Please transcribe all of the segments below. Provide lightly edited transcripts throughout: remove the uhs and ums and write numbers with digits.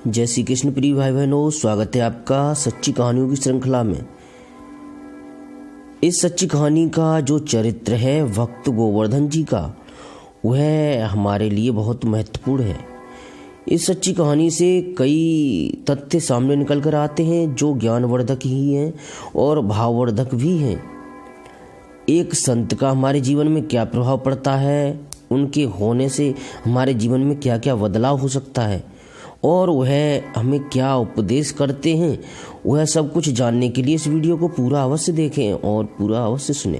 जय श्री कृष्ण प्रिय भाई बहनों, स्वागत है आपका सच्ची कहानियों की श्रृंखला में। इस सच्ची कहानी का जो चरित्र है भक्त गोवर्धन जी का, वह हमारे लिए बहुत महत्वपूर्ण है। इस सच्ची कहानी से कई तथ्य सामने निकल कर आते हैं जो ज्ञानवर्धक ही हैं और भाववर्धक भी हैं। एक संत का हमारे जीवन में क्या प्रभाव पड़ता है, उनके होने से हमारे जीवन में क्या क्या बदलाव हो सकता है और वह हमें क्या उपदेश करते हैं, वह सब कुछ जानने के लिए इस वीडियो को पूरा अवश्य देखें और पूरा अवश्य सुने।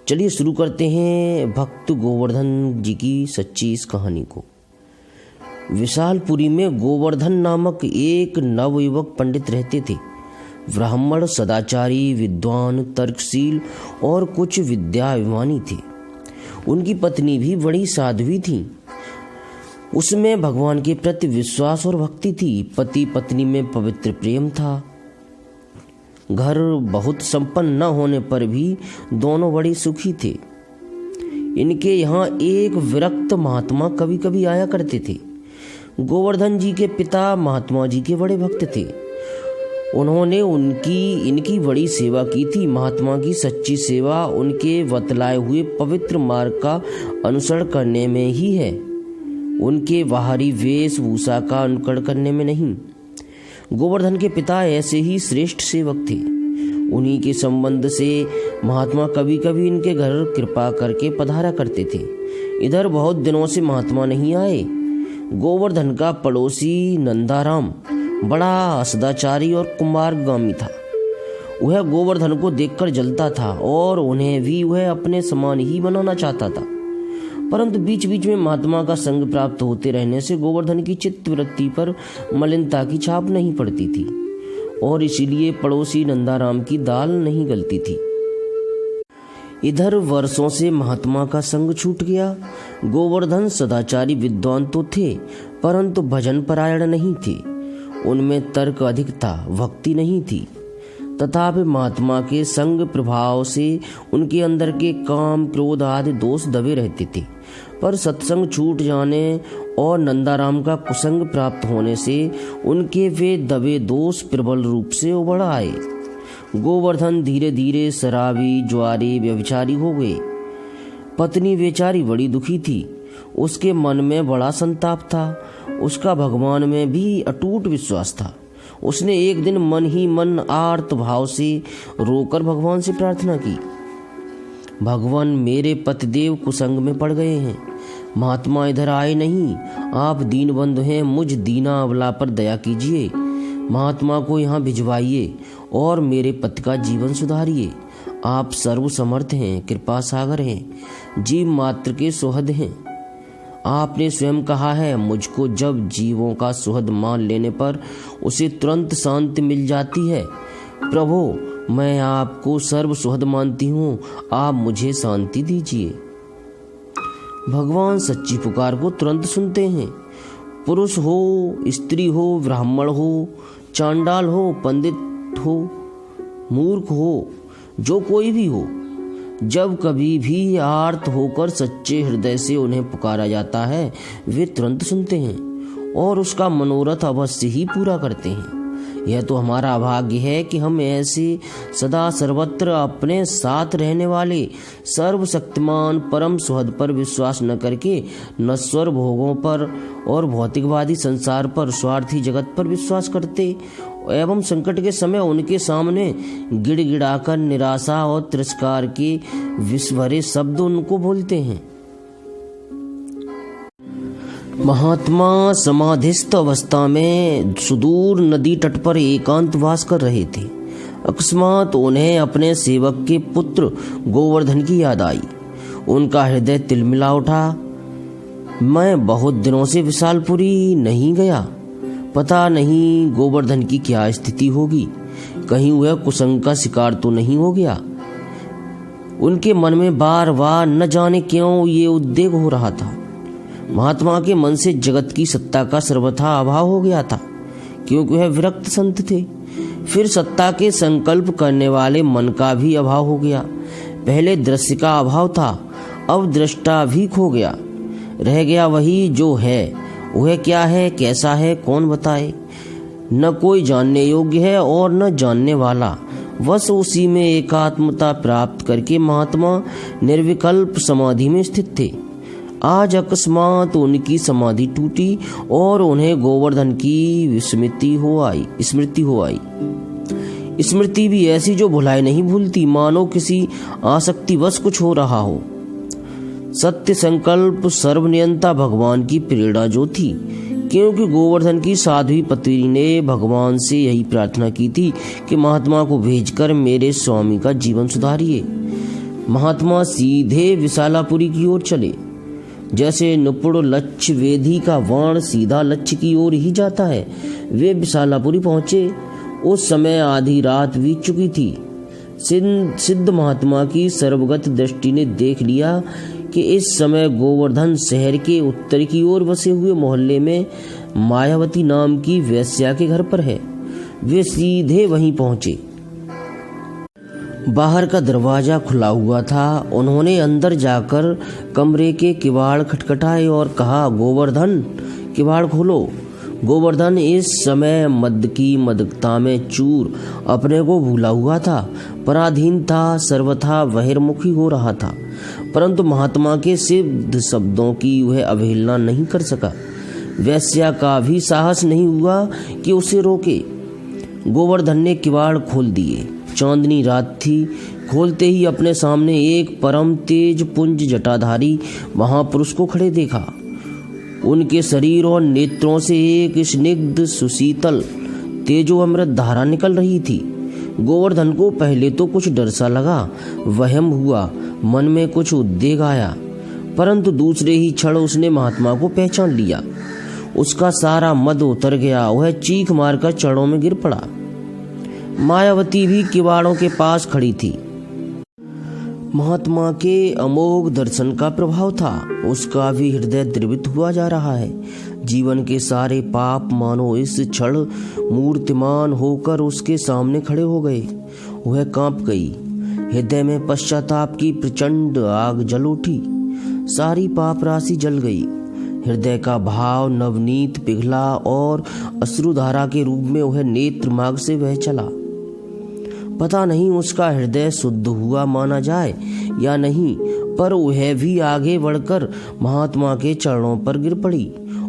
चलिए शुरू करते हैं भक्त गोवर्धन जी की सच्ची इस कहानी को। विशालपुरी में गोवर्धन नामक एक नवयुवक पंडित रहते थे। ब्राह्मण, सदाचारी, विद्वान, तर्कशील और कुछ विद्याभिमानी थे। उनकी पत्नी भी बड़ी साध्वी थी। उसमें भगवान के प्रति विश्वास और भक्ति थी। पति पत्नी में पवित्र प्रेम था। घर बहुत संपन्न न होने पर भी दोनों बड़े सुखी थे। इनके यहाँ एक विरक्त महात्मा कभी कभी आया करते थे। गोवर्धन जी के पिता महात्मा जी के बड़े भक्त थे। उन्होंने इनकी बड़ी सेवा की थी। महात्मा की सच्ची सेवा उनके बतलाए हुए पवित्र मार्ग का अनुसरण करने में ही है, उनके बाहरी वेशभूषा का अनुकरण करने में नहीं। गोवर्धन के पिता ऐसे ही श्रेष्ठ सेवक थे। उन्हीं के संबंध से महात्मा कभी कभी इनके घर कृपा करके पधारा करते थे। इधर बहुत दिनों से महात्मा नहीं आए। गोवर्धन का पड़ोसी नंदाराम बड़ा सदाचारी और कुमारगामी था। वह गोवर्धन को देखकर जलता था और उन्हें भी वह अपने समान ही बनाना चाहता था। परंतु बीच बीच में महात्मा का संग प्राप्त होते रहने से गोवर्धन की चित्त वृत्ति पर मलिनता की छाप नहीं पड़ती थी और इसीलिए पड़ोसी नंदाराम की दाल नहीं गलती थी। इधर वर्षों से महात्मा का संग छूट गया। गोवर्धन सदाचारी विद्वान तो थे, परंतु भजन परायण नहीं थे। उनमें तर्क अधिक था, भक्ति नहीं थी। तथापि महात्मा के संग प्रभाव से उनके अंदर के काम, क्रोध आदि दोष दबे रहते थे। पर सत्संग छूट जाने और नंदाराम का कुसंग प्राप्त होने से उनके वे दबे दोष प्रबल रूप से उभर आए। गोवर्धन धीरे धीरे शराबी, जुआरी, व्यभिचारी हो गए। पत्नी बेचारी बड़ी दुखी थी। उसके मन में बड़ा संताप था। उसका भगवान में भी अटूट विश्वास था। उसने एक दिन मन ही मन आर्त भाव से रोकर भगवान से प्रार्थना की, भगवान मेरे पतिदेव कुसंग में पड़ गए हैं। महात्मा इधर आए नहीं। आप दीनबंधु हैं, मुझ दीना अबला पर दया कीजिए। महात्मा को यहाँ भिजवाइए और मेरे पति का जीवन सुधारिए। आप सर्वसमर्थ हैं, कृपा सागर हैं, जीव मात्र के सुहद हैं। आपने स्वयं कहा है, मुझको जब जीवों का सुहद मान लेने पर उसे तुरंत शांति मिल जाती है। प्रभु, मैं आपको सर्व सुहद मानती हूँ, आप मुझे शांति दीजिए। भगवान सच्ची पुकार को तुरंत सुनते हैं। पुरुष हो, स्त्री हो, ब्राह्मण हो, चांडाल हो, पंडित हो, मूर्ख हो, जो कोई भी हो, जब कभी भी आर्त होकर सच्चे हृदय से उन्हें पुकारा जाता है, वे तुरंत सुनते हैं और उसका मनोरथ अवश्य ही पूरा करते हैं। यह तो हमारा भाग्य है कि हम ऐसे सदा सर्वत्र अपने साथ रहने वाले सर्वशक्तिमान परम सुहद पर विश्वास न करके नश्वर भोगों पर और भौतिकवादी संसार पर, स्वार्थी जगत पर विश्वास करते एवं संकट के समय उनके सामने गिड़गिड़ाकर निराशा और तिरस्कार के विष भरे शब्द उनको बोलते हैं। महात्मा समाधिस्थ अवस्था में सुदूर नदी तट पर एकांतवास कर रहे थे। अकस्मात उन्हें अपने सेवक के पुत्र गोवर्धन की याद आई। उनका हृदय तिलमिला उठा। मैं बहुत दिनों से विशालपुरी नहीं गया, पता नहीं गोवर्धन की क्या स्थिति होगी, कहीं वह कुसंग का शिकार तो नहीं हो गया। उनके मन में बार बार न जाने क्यों ये उद्वेग हो रहा था। महात्मा के मन से जगत की सत्ता का सर्वथा अभाव हो गया था, क्योंकि वह विरक्त संत थे। फिर सत्ता के संकल्प करने वाले मन का भी अभाव हो गया। पहले दृश्य का अभाव था, अब दृष्टा भी खो गया। रह गया वही जो है, वह क्या है, कैसा है, कौन बताए। न कोई जानने योग्य है और न जानने वाला। बस उसी में एकात्मता प्राप्त करके महात्मा निर्विकल्प समाधि में स्थित थे। आज अकस्मात उनकी समाधि टूटी और उन्हें गोवर्धन की स्मृति हो आई। स्मृति भी ऐसी जो भुलाए नहीं भूलती, मानो किसी आसक्तिवश कुछ हो रहा हो। सत्य संकल्प सर्वनियंता भगवान की प्रेरणा जो थी, क्योंकि गोवर्धन की साध्वी पत्नी ने भगवान से यही प्रार्थना की थी कि महात्मा को भेजकर मेरे स्वामी का जीवन सुधारिए। महात्मा सीधे विशालापुरी की ओर चले। जैसे नुपुर लक्ष्य वेधी का बाण सीधा लक्ष्य की ओर ही जाता है, वे विशालापुरी पहुंचे। उस समय आधी रात बीत चुकी थी। सिद्ध महात्मा की सर्वगत दृष्टि ने देख लिया कि इस समय गोवर्धन शहर के उत्तर की ओर बसे हुए मोहल्ले में मायावती नाम की वेश्या के घर पर है। वे सीधे वहीं पहुंचे। बाहर का दरवाजा खुला हुआ था। उन्होंने अंदर जाकर कमरे के किवाड़ खटखटाए और कहा, गोवर्धन, किवाड़ खोलो। गोवर्धन इस समय मद की मदकता में चूर, अपने को भूला हुआ था, पराधीन था, सर्वथा बहिर्मुखी हो रहा था, परंतु महात्मा के सिद्ध शब्दों की वह अवहेलना नहीं कर सका। वैश्या का भी साहस नहीं हुआ कि उसे रोके। गोवर्धन ने किवाड़ खोल दिए। चांदनी रात थी। खोलते ही अपने सामने एक परम तेज पुंज जटाधारी महापुरुष को खड़े देखा। उनके शरीर और नेत्रों से एक स्निग्ध सुशीतल तेजो अमृत धारा निकल रही थी। गोवर्धन को पहले तो कुछ डर सा लगा, वहम हुआ, मन में कुछ उद्वेग आया, परंतु दूसरे ही क्षण उसने महात्मा को पहचान लिया। उसका सारा मद उतर गया। वह चीख मारकर चरणों में गिर पड़ा। मायावती भी किवाड़ों के पास खड़ी थी। महात्मा के अमोघ दर्शन का प्रभाव था। उसका भी हृदय द्रवित हुआ जा रहा है। जीवन के सारे पाप मानो इस क्षण मूर्तिमान होकर उसके सामने खड़े हो गए। वह कांप गई। हृदय में पश्चाताप की प्रचंड आग जल उठी। सारी पाप राशि जल गई। हृदय का भाव नवनीत पिघला और अश्रुधारा के रूप में वह नेत्र मार्ग से बह चला। पता नहीं उसका हृदय शुद्ध हुआ माना जाए या नहीं, पर वह भी आगे बढ़कर महात्मा के चरणों पर गिर पड़ी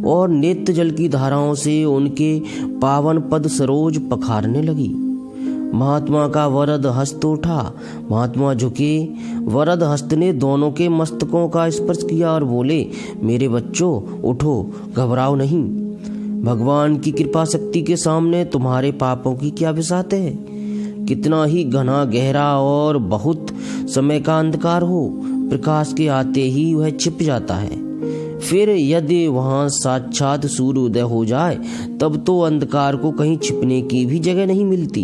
और नेत्र जल की धाराओं से उनके पावन पद सरोज पखारने लगी। महात्मा का वरद हस्त उठा। महात्मा झुके। वरद हस्त ने दोनों के मस्तकों का स्पर्श किया और बोले, मेरे बच्चों, उठो, घबराओ नहीं। भगवान की कृपा शक्ति के सामने तुम्हारे पापों की क्या बिसात है। कितना ही घना गहरा और बहुत समय का अंधकार हो, प्रकाश के आते ही वह छिप जाता है। फिर यदि वहां साक्षात सूर्योदय हो जाए तब तो अंधकार को कहीं छिपने की भी जगह नहीं मिलती।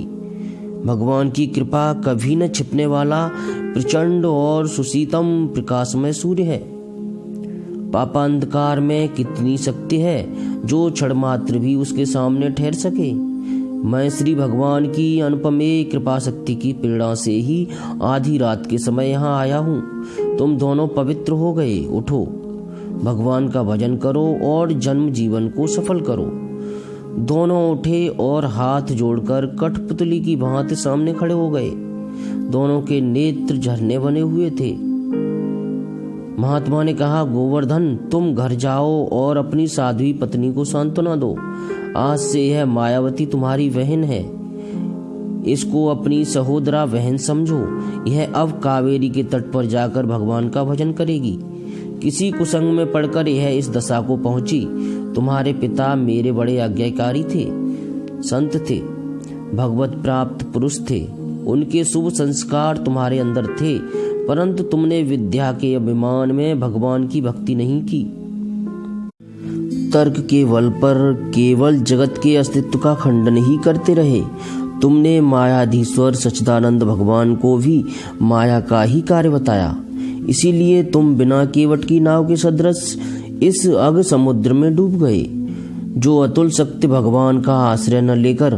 भगवान की कृपा कभी न छिपने वाला प्रचंड और सुशीतम प्रकाशमय सूर्य है। पापांधकार में कितनी शक्ति है जो क्षण मात्र भी उसके सामने ठहर सके। मैं श्री भगवान की अनुपमेय कृपा शक्ति की प्रेरणा से ही आधी रात के समय यहाँ आया हूँ। तुम दोनों पवित्र हो गए। उठो, भगवान का भजन करो और जन्म जीवन को सफल करो। दोनों उठे और हाथ जोड़कर कठपुतली की भांति सामने खड़े हो गए। दोनों के नेत्र झरने बने हुए थे। महात्मा ने कहा, गोवर्धन, तुम घर जाओ और अपनी साध्वी पत्नी को सांत्वना दो। आज से यह मायावती तुम्हारी बहन है। इसको अपनी सहोदरा बहन समझो। यह अब कावेरी के तट पर जाकर भगवान का भजन करेगी। किसी कुसंग में पड़कर यह इस दशा को पहुंची। तुम्हारे पिता मेरे बड़े आज्ञाकारी थे, संत थे, भगवत प्राप्त पुरुष थे। उनके शुभ संस्कार तुम्हारे अंदर थे, परंतु तुमने विद्या के अभिमान में भगवान की भक्ति नहीं की। तर्क के बल पर केवल जगत के अस्तित्व का खंडन ही करते रहे। तुमने मायाधीश्वर सच्चिदानंद भगवान को भी माया का ही कार्य बताया। इसीलिए तुम बिना केवट की नाव के सदृश इस अग समुद्र में डूब गए। जो अतुल शक्ति भगवान का आश्रय न लेकर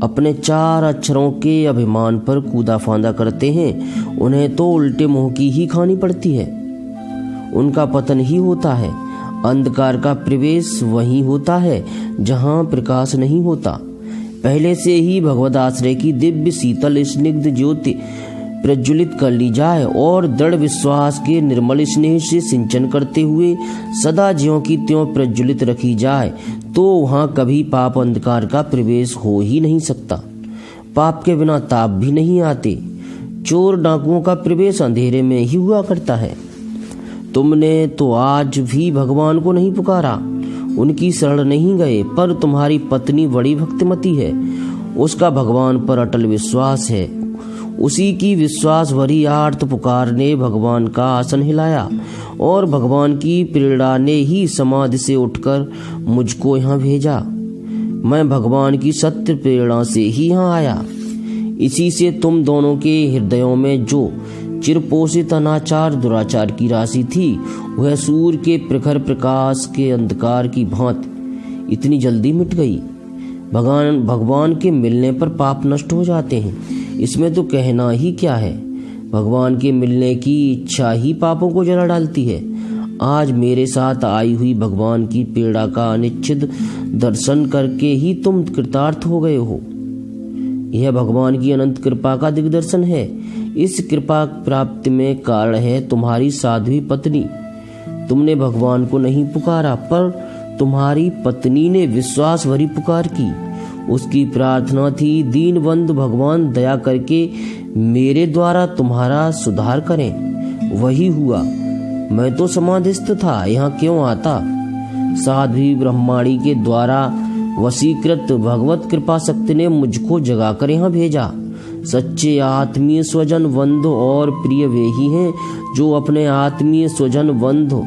अपने 4 अक्षरों के अभिमान पर कूदा फांदा करते हैं, उन्हें तो उल्टे मुंह की ही खानी पड़ती है। उनका पतन ही होता है। अंधकार का प्रवेश वहीं होता है जहाँ प्रकाश नहीं होता। पहले से ही भगवद आश्रय की दिव्य शीतल स्निग्ध ज्योति प्रज्वलित कर ली जाए और दृढ़ विश्वास के निर्मल स्नेह से सिंचन करते हुए सदा ज्यों की त्यों प्रज्वलित रखी जाए, तो वहाँ कभी पाप अंधकार का प्रवेश हो ही नहीं सकता। पाप के बिना ताप भी नहीं आते। चोर डाकुओं का प्रवेश अंधेरे में ही हुआ करता है। तुमने तो आज भी भगवान को नहीं पुकारा, उनकी शरण नहीं गए, पर तुम्हारी पत्नी बड़ी भक्तिमती है, उसका भगवान पर अटल विश्वास है। उसी की विश्वास भरी आर्त पुकार ने भगवान का आसन हिलाया और भगवान की प्रेरणा ने ही समाधि से उठकर मुझको यहाँ भेजा। मैं भगवान की सत्य प्रेरणा से ही यहाँ आया। इसी से तुम दोनों के हृदयों में जो चिरपोषित अनाचार दुराचार की राशि थी, वह सूर्य के प्रखर प्रकाश के अंधकार की भांति इतनी जल्दी मिट गई। भगवान के मिलने पर पाप नष्ट हो जाते हैं, इसमें तो कहना ही क्या है। भगवान के मिलने की इच्छा ही पापों को जला डालती है। आज मेरे साथ आई हुई भगवान की पीड़ा का अनिच्छिद दर्शन करके ही तुम कृतार्थ हो गए हो। यह भगवान की अनंत कृपा का दिग्दर्शन है। इस कृपा प्राप्ति में कारण है तुम्हारी साध्वी पत्नी। तुमने भगवान को नहीं पुकारा, पर तुम्हारी पत्नी ने विश्वास भरी पुकार की। उसकी प्रार्थना थी, दीनबंधु भगवान दया करके मेरे द्वारा तुम्हारा सुधार करें। वही हुआ। मैं तो समाधिस्थ था, यहाँ क्यों आता। साध्वी ब्रह्माणी के द्वारा वशीकृत भगवत कृपा शक्ति ने मुझको जगाकर यहाँ भेजा। सच्चे आत्मीय स्वजन बंधु और प्रिय वे ही हैं जो अपने आत्मीय स्वजन बंधु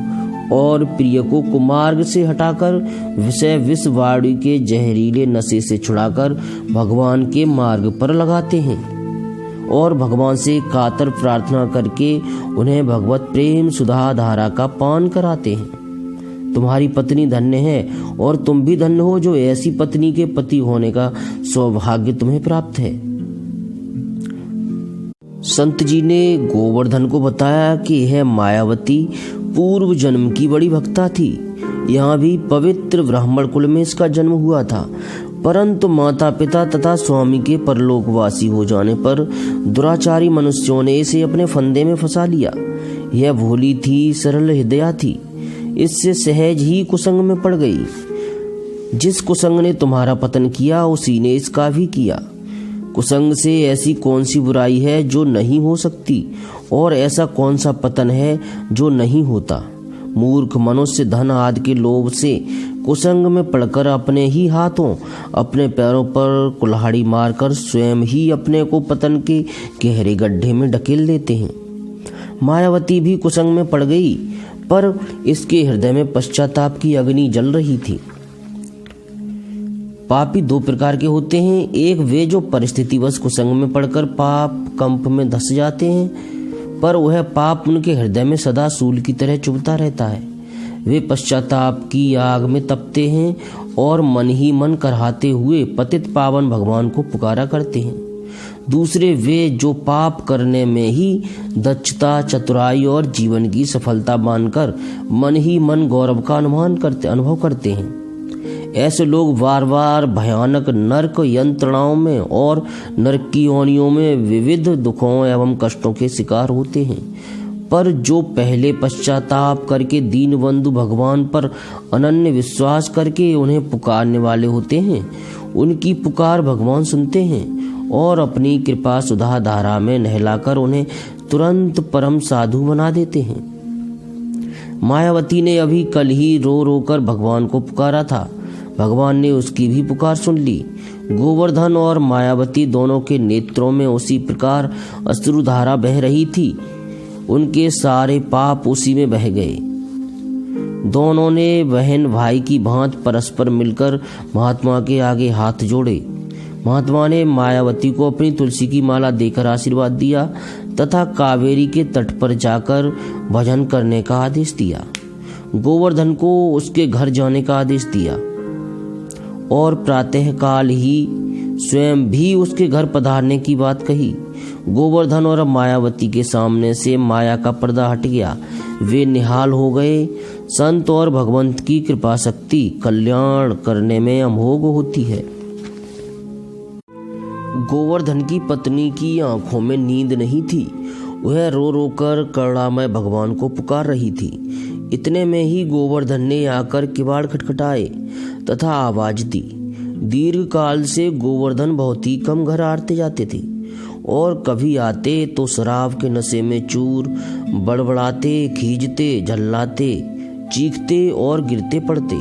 और प्रिय को कुमार्ग से हटाकर विषय विष वाणी के जहरीले नशे से छुड़ाकर भगवान के मार्ग पर लगाते हैं और भगवान से कातर प्रार्थना करके उन्हें भगवत प्रेम सुधा धारा का पान कराते हैं। तुम्हारी पत्नी धन्य है और तुम भी धन्य हो जो ऐसी पत्नी के पति होने का सौभाग्य तुम्हें प्राप्त है। संत जी ने गोवर्धन को बताया कि यह मायावती पूर्व जन्म की बड़ी भक्ता थी। यहाँ भी पवित्र ब्राह्मण कुल में इसका जन्म हुआ था, परंतु माता पिता तथा स्वामी के परलोकवासी हो जाने पर दुराचारी मनुष्यों ने इसे अपने फंदे में फंसा लिया। यह भोली थी, सरल हृदया थी, इससे सहज ही कुसंग में पड़ गई। जिस कुसंग ने तुम्हारा पतन किया, उसी ने इसका भी किया। कुसंग से ऐसी कौन सी बुराई है जो नहीं हो सकती, और ऐसा कौन सा पतन है जो नहीं होता। मूर्ख मनुष्य धन आदि के लोभ से कुसंग में पड़कर अपने ही हाथों अपने पैरों पर कुल्हाड़ी मारकर स्वयं ही अपने को पतन के गहरे गड्ढे में ढकेल देते हैं। मायावती भी कुसंग में पड़ गई, पर इसके हृदय में पश्चाताप की अग्नि जल रही थी। पापी दो प्रकार के होते हैं। एक वे जो परिस्थितिवश कुसंग में पड़कर पाप कंप में धंस जाते हैं, पर वह पाप उनके हृदय में सदा सूल की तरह चुभता रहता है। वे पश्चाताप की आग में तपते हैं और मन ही मन करहाते हुए पतित पावन भगवान को पुकारा करते हैं। दूसरे वे जो पाप करने में ही दक्षता, चतुराई और जीवन की सफलता मानकर मन ही मन गौरव का अनुभव करते हैं। ऐसे लोग बार बार भयानक नरक यंत्रणाओं में और नरक की योनियों में विविध दुखों एवं कष्टों के शिकार होते हैं। पर जो पहले पश्चाताप करके दीनबंधु भगवान पर अनन्य विश्वास करके उन्हें पुकारने वाले होते हैं, उनकी पुकार भगवान सुनते हैं और अपनी कृपा सुधा धारा में नहलाकर उन्हें तुरंत परम साधु बना देते हैं। मायावती ने अभी कल ही रो रो कर भगवान को पुकारा था। भगवान ने उसकी भी पुकार सुन ली। गोवर्धन और मायावती दोनों के नेत्रों में उसी प्रकार अश्रुधारा बह रही थी। उनके सारे पाप उसी में बह गए। दोनों ने बहन भाई की भांति परस्पर मिलकर महात्मा के आगे हाथ जोड़े। महात्मा ने मायावती को अपनी तुलसी की माला देकर आशीर्वाद दिया तथा कावेरी के तट पर जाकर भजन करने का आदेश दिया। गोवर्धन को उसके घर जाने का आदेश दिया और प्रातःकाल ही स्वयं भी उसके घर पधारने की बात कही। गोवर्धन और मायावती के सामने से माया का पर्दा हट गया। वे निहाल हो गए। संत और भगवंत की कृपा शक्ति कल्याण करने में अमोघ होती है। गोवर्धन की पत्नी की आंखों में नींद नहीं थी। वह रो रो कर करुणामय भगवान को पुकार रही थी। इतने में ही गोवर्धन ने आकर किवाड़ खटखटाए तथा आवाज दी। दीर्घ काल से गोवर्धन बहुत ही कम घर आते जाते थे और कभी आते तो शराब के नशे में चूर, बड़बड़ाते, खींचते, झल्लाते, चीखते और गिरते पड़ते।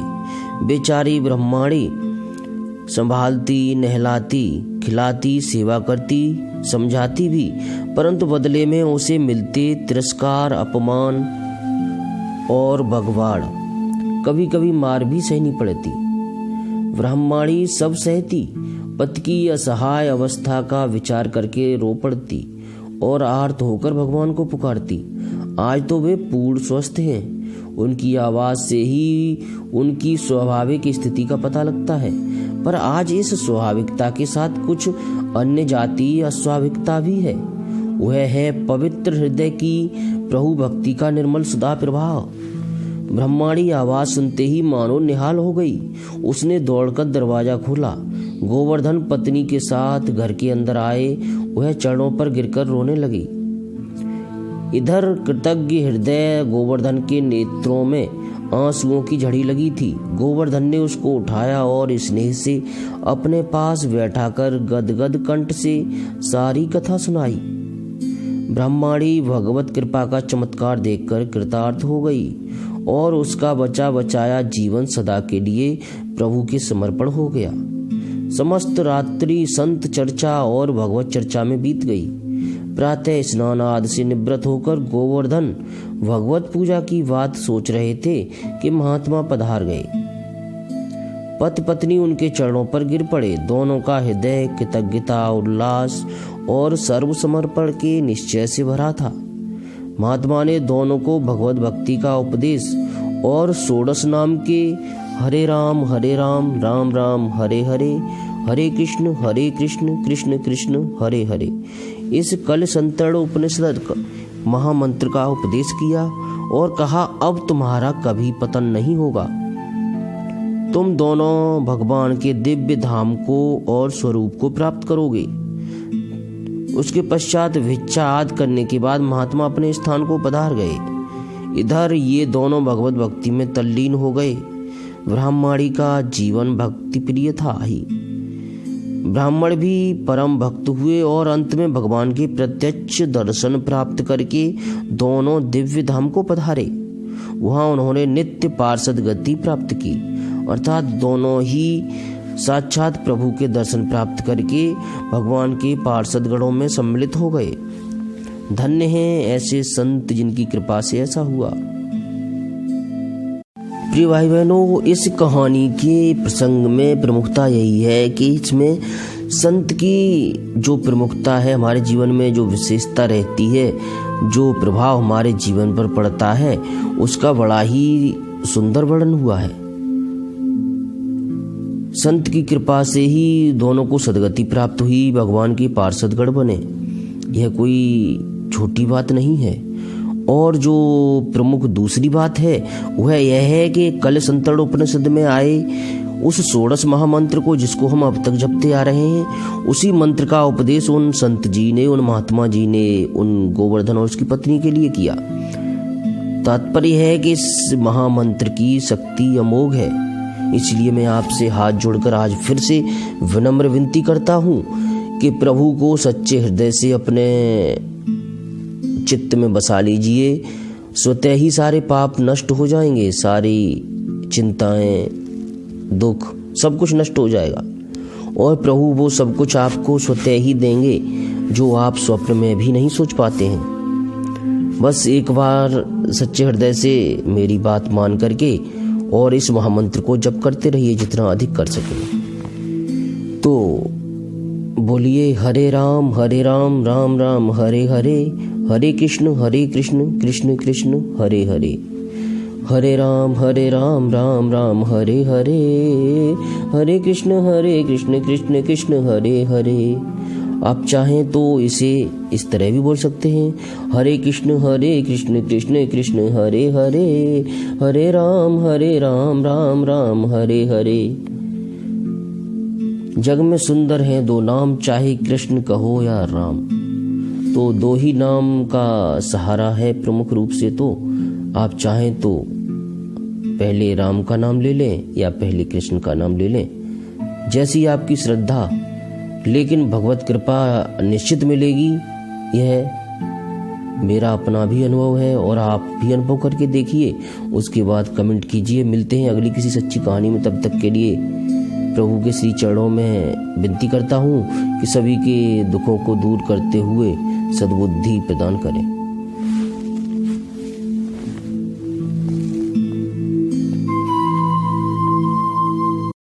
बेचारी ब्रह्माणी संभालती, नहलाती, खिलाती, सेवा करती, समझाती भी, परंतु बदले में उसे मिलते तिरस्कार, अपमान और भगवाड़, कभी कभी मार भी सहनी पड़ती। ब्रह्माणी सब सहती, पति की असहाय अवस्था का विचार करके रो पड़ती और आर्त होकर भगवान को पुकारती। आज तो वे पूर्ण स्वस्थ हैं। उनकी आवाज से ही उनकी स्वाभाविक स्थिति का पता लगता है, पर आज इस स्वाभाविकता के साथ कुछ अन्य जातीय अस्वाभाविकता भी है। वह है पवित्र हृदय की प्रभु भक्ति का निर्मल सुधा प्रभाव। ब्रह्माणी आवाज सुनते ही मानो निहाल हो गई। उसने दौड़कर दरवाजा खोला। गोवर्धन पत्नी के साथ घर के अंदर आए। वह चरणों पर गिरकर रोने लगी। इधर कृतज्ञ हृदय गोवर्धन के नेत्रों में आंसुओं की झड़ी लगी थी। गोवर्धन ने उसको उठाया और स्नेह से अपने पास बैठाकर गदगद कंठ से सारी कथा सुनाई। ब्रह्माणी भगवत कृपा का चमत्कार देखकर कृतार्थ हो गई और उसका बचा बचाया जीवन सदा के लिए प्रभु के समर्पण हो गया। समस्त रात्रि संत चर्चा और भगवत चर्चा में बीत गई। प्रातः स्नान आदि से निवृत्त होकर गोवर्धन भगवत पूजा की बात सोच रहे थे कि महात्मा पधार गए। पति पत्नी उनके चरणों पर गिर पड़े। दोनों का हृदय कृतज्ञता, उल्लास और सर्वसमर्पण के निश्चय से भरा था। महात्मा ने दोनों को भगवत भक्ति का उपदेश और षोडश नाम के हरे राम राम राम हरे हरे, हरे कृष्ण कृष्ण कृष्ण हरे हरे, इस कल संतरण उपनिषद महामंत्र का उपदेश किया और कहा, अब तुम्हारा कभी पतन नहीं होगा। तुम दोनों भगवान के दिव्य धाम को और स्वरूप को प्राप्त करोगे। उसके पश्चात भिक्षा आदि करने के बाद महात्मा अपने स्थान को पधार गए। इधर ये दोनों भगवत भक्ति में तल्लीन हो गए। ब्राह्मणी का जीवन भक्ति प्रिय था ही। ब्राह्मण भी परम भक्त हुए और अंत में भगवान के प्रत्यक्ष दर्शन प्राप्त करके दोनों दिव्य धाम को पधारे। वहां उन्होंने नित्य पार्षद गति प्राप्त की, अर्थात दोनों ही साक्षात प्रभु के दर्शन प्राप्त करके भगवान के पार्षद गणों में सम्मिलित हो गए। धन्य हैं ऐसे संत जिनकी कृपा से ऐसा हुआ। प्रिय भाई बहनों, इस कहानी के प्रसंग में प्रमुखता यही है कि इसमें संत की जो प्रमुखता है, हमारे जीवन में जो विशेषता रहती है, जो प्रभाव हमारे जीवन पर पड़ता है, उसका बड़ा ही सुंदर वर्णन हुआ है। संत की कृपा से ही दोनों को सदगति प्राप्त हुई, भगवान के पार्षदगण बने। यह कोई छोटी बात नहीं है। और जो प्रमुख दूसरी बात है वह यह है कि कल संतरण उपनिषद में आए उस षोडश महामंत्र को, जिसको हम अब तक जपते आ रहे हैं, उसी मंत्र का उपदेश उन संत जी ने, उन महात्मा जी ने, उन गोवर्धन और उसकी पत्नी के लिए किया। तात्पर्य है कि इस महामंत्र की शक्ति अमोघ है। इसलिए मैं आपसे हाथ जोड़कर आज फिर से विनम्र विनती करता हूँ कि प्रभु को सच्चे हृदय से अपने चित्त में बसा लीजिए। स्वतः ही सारे पाप नष्ट हो जाएंगे, सारी चिंताएं, दुख सब कुछ नष्ट हो जाएगा और प्रभु वो सब कुछ आपको स्वतः ही देंगे जो आप स्वप्न में भी नहीं सोच पाते हैं। बस एक बार सच्चे हृदय से मेरी बात मान करके और इस महामंत्र को जप करते रहिए जितना अधिक कर सके। तो बोलिए, हरे राम राम राम हरे हरे, हरे कृष्ण कृष्ण कृष्ण हरे हरे, हरे राम राम राम हरे हरे, हरे कृष्ण कृष्ण कृष्ण हरे हरे। आप चाहें तो इसे इस तरह भी बोल सकते हैं, हरे कृष्ण कृष्ण कृष्ण हरे हरे, हरे राम राम राम हरे हरे। जग में सुंदर हैं दो नाम, चाहे कृष्ण कहो या राम। तो दो ही नाम का सहारा है प्रमुख रूप से। तो आप चाहें तो पहले राम का नाम ले लें या पहले कृष्ण का नाम ले लें, जैसी आपकी श्रद्धा, लेकिन भगवत कृपा निश्चित मिलेगी। यह मेरा अपना भी अनुभव है और आप भी अनुभव करके देखिए, उसके बाद कमेंट कीजिए। मिलते हैं अगली किसी सच्ची कहानी में, तब तक के लिए प्रभु के श्री चरणों में विनती करता हूँ कि सभी के दुखों को दूर करते हुए सद्बुद्धि प्रदान करें।